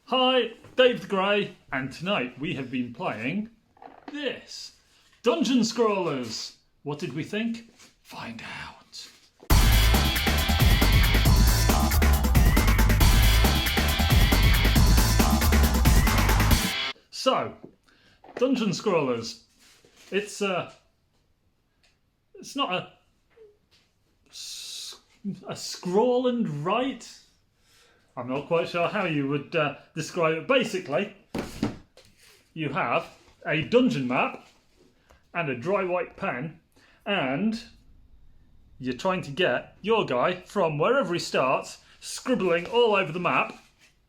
Hi, Dave the Grey, and tonight we have been playing this. Dungeon Scrawlers. What did we think? Find out. So, Dungeon Scrawlers. It's not a scroll and write. I'm not quite sure how you would describe it. Basically, you have a dungeon map and a dry white pen, and you're trying to get your guy from wherever he starts, scribbling all over the map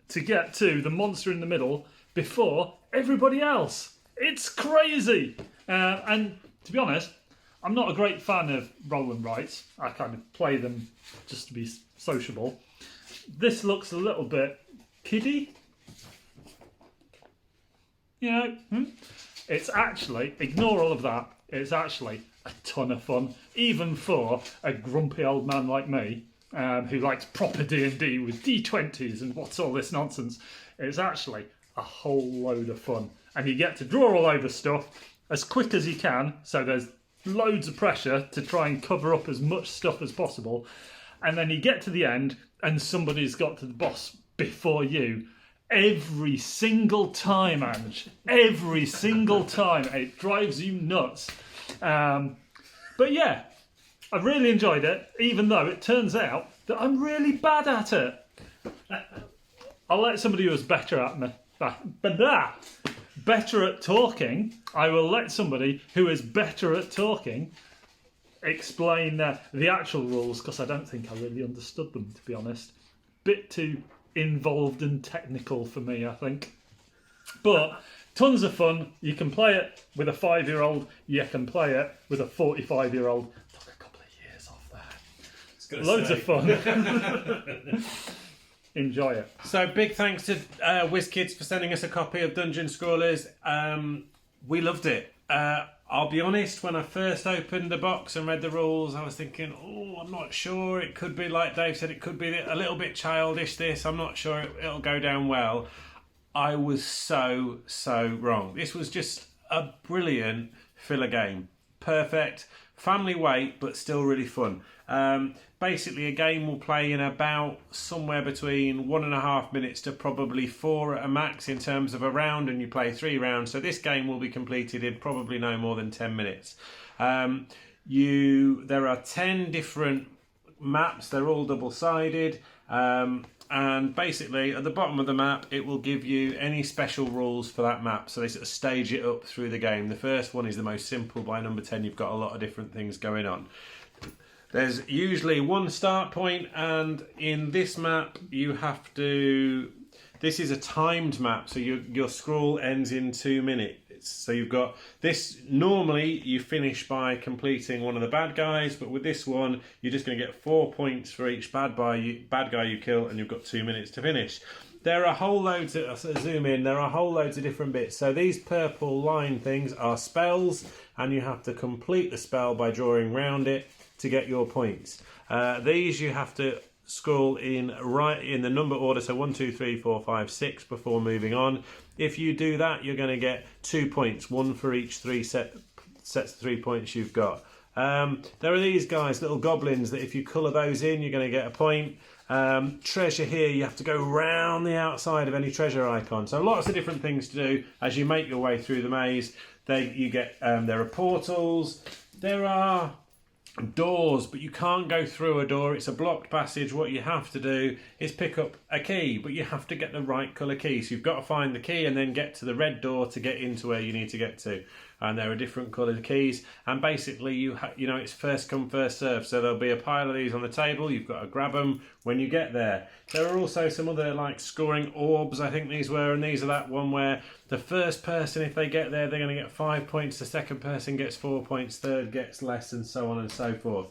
to get to the monster in the middle before everybody else. It's crazy! And to be honest, I'm not a great fan of roll and writes. I kind of play them just to be sociable. This looks a little bit kiddie. You know, it's actually, ignore all of that, it's actually a ton of fun, even for a grumpy old man like me, who likes proper D&D with D20s and what's all this nonsense. It's actually a whole load of fun. And you get to draw all over stuff as quick as you can, so there's loads of pressure to try and cover up as much stuff as possible. And then you get to the end and somebody's got to the boss before you. Every single time, Ange. Every single time. It drives you nuts. But yeah, I really enjoyed it, even though it turns out that I'm really bad at it. I'll let somebody who is better at me. Better at talking. I will let somebody who is better at talking explain the actual rules, because I don't think I really understood them, to be honest. Bit too involved and technical for me, I think. But tons of fun. You can play it with a 5-year-old. You can play it with a 45-year-old. Took a couple of years off there. Loads of fun. Enjoy it. So big thanks to WizKids for sending us a copy of Dungeon Scrawlers. We loved it. I'll be honest, when I first opened the box and read the rules, I was thinking, I'm not sure. It could be, like Dave said, it could be a little bit childish, this. I'm not sure it'll go down well. I was so wrong. This was just a brilliant filler game. Perfect. Family weight, but still really fun. Basically, a game will play in about somewhere between 1.5 minutes to probably 4 at a max in terms of a round, and you play 3 rounds. So this game will be completed in probably no more than 10 minutes. There are 10 different maps. They're all double-sided. And basically, at the bottom of the map, it will give you any special rules for that map. So they sort of stage it up through the game. The first one is the most simple. By number 10, you've got a lot of different things going on. There's usually one start point, and in this map, you have to... This is a timed map, so your scroll ends in 2 minutes. So you've got this. Normally, you finish by completing one of the bad guys, but with this one, you're just going to get 4 points for each bad guy you kill, and you've got 2 minutes to finish. There are whole loads of, zoom in, there are whole loads of different bits. So these purple line things are spells, and you have to complete the spell by drawing round it to get your points. These you have to scroll in right in the number order, so 1, 2, 3, 4, 5, 6 before moving on. If you do that, you're going to get 2 points, one for each sets of 3 points you've got. There are these guys, little goblins, that if you colour those in, you're going to get a point. Treasure here, you have to go round the outside of any treasure icon. So lots of different things to do as you make your way through the maze. There are portals. There are doors, but you can't go through a door. It's a blocked passage. What you have to do is pick up a key, but you have to get the right colour key. So you've got to find the key and then get to the red door to get into where you need to get to. And there are different coloured keys, and basically it's first come first serve. So there'll be a pile of these on the table. You've got to grab them when you get there. There are also some other scoring orbs, I think these were, and these are that one where the first person, if they get there, they're going to get 5 points. The second person gets 4 points. Third gets less, and so on and so forth.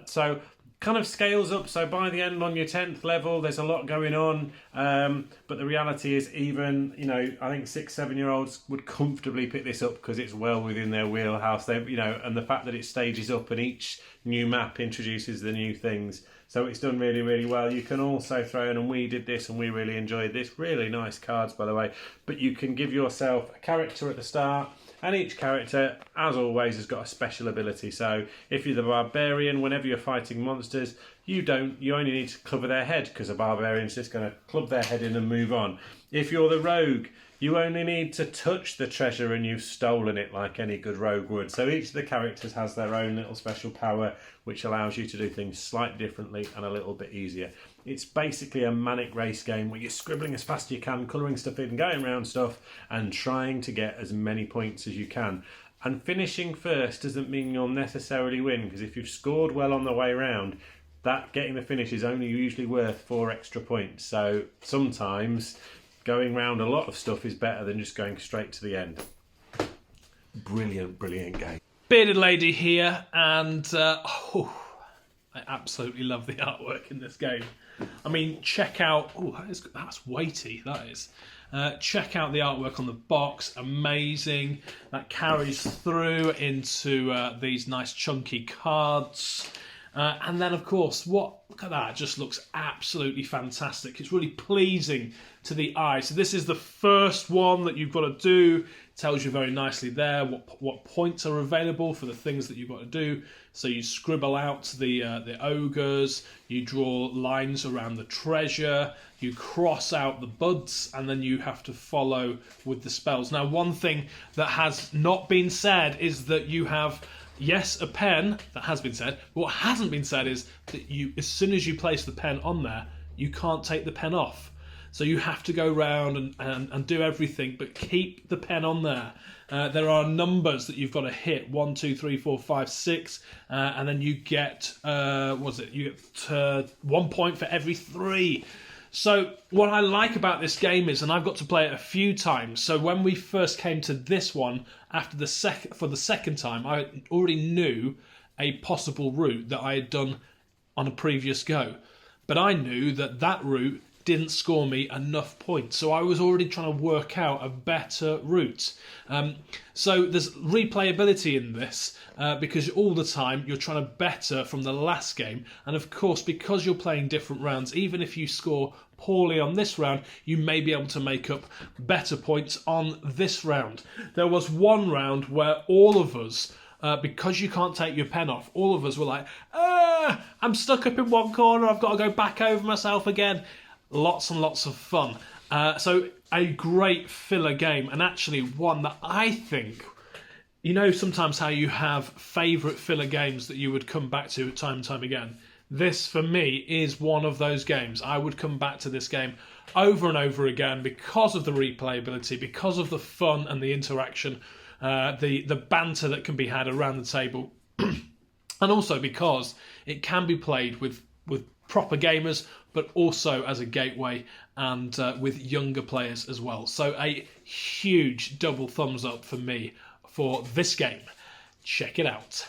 So kind of scales up, so by the end on your 10th level there's a lot going on, but the reality is even I think 6-7 year olds would comfortably pick this up because it's well within their wheelhouse. And the fact that it stages up and each new map introduces the new things So it's done really, really well. You can also throw in, and we did this and we really enjoyed this. Really nice cards, by the way. But you can give yourself a character at the start, and each character, as always, has got a special ability. So if you're the barbarian, whenever you're fighting monsters, you only need to cover their head, because a barbarian's just going to club their head in and move on. If you're the rogue, you only need to touch the treasure and you've stolen it, like any good rogue would. So each of the characters has their own little special power, which allows you to do things slightly differently and a little bit easier. It's basically a manic race game where you're scribbling as fast as you can, colouring stuff in, going around stuff, and trying to get as many points as you can. And finishing first doesn't mean you'll necessarily win, because if you've scored well on the way round, that getting the finish is only usually worth 4 extra points. So sometimes going round a lot of stuff is better than just going straight to the end. Brilliant, brilliant game. Bearded Lady here, and I absolutely love the artwork in this game. I mean, check out... Oh, that's weighty, that is. Check out the artwork on the box. Amazing. That carries through into these nice chunky cards. And then, of course, look at that. It just looks absolutely fantastic. It's really pleasing to the eye. So this is the first one that you've got to do. It tells you very nicely there what points are available for the things that you've got to do. So you scribble out the ogres, you draw lines around the treasure, you cross out the buds, and then you have to follow with the spells. Now, one thing that has not been said is that you have... Yes, a pen, that has been said. But what hasn't been said is that as soon as you place the pen on there, you can't take the pen off. So you have to go round and do everything, but keep the pen on there. There are numbers that you've got to hit, 1, 2, 3, 4, 5, 6, and then you get, you get 1 point for every 3. So what I like about this game is, and I've got to play it a few times, so when we first came to this one, for the second time, I already knew a possible route that I had done on a previous go. But I knew that route didn't score me enough points, so I was already trying to work out a better route. So there's replayability in this, because all the time you're trying to better from the last game, and of course because you're playing different rounds, even if you score poorly on this round, you may be able to make up better points on this round. There was one round where all of us, because you can't take your pen off, all of us were like, I'm stuck up in one corner, I've got to go back over myself again. Lots and lots of fun. So a great filler game, and actually one that I think, you know, sometimes how you have favourite filler games that you would come back to time and time again. This, for me, is one of those games. I would come back to this game over and over again because of the replayability, because of the fun and the interaction, the banter that can be had around the table, and also because it can be played with proper gamers, but also as a gateway and with younger players as well. So a huge double thumbs up for me for this game. Check it out.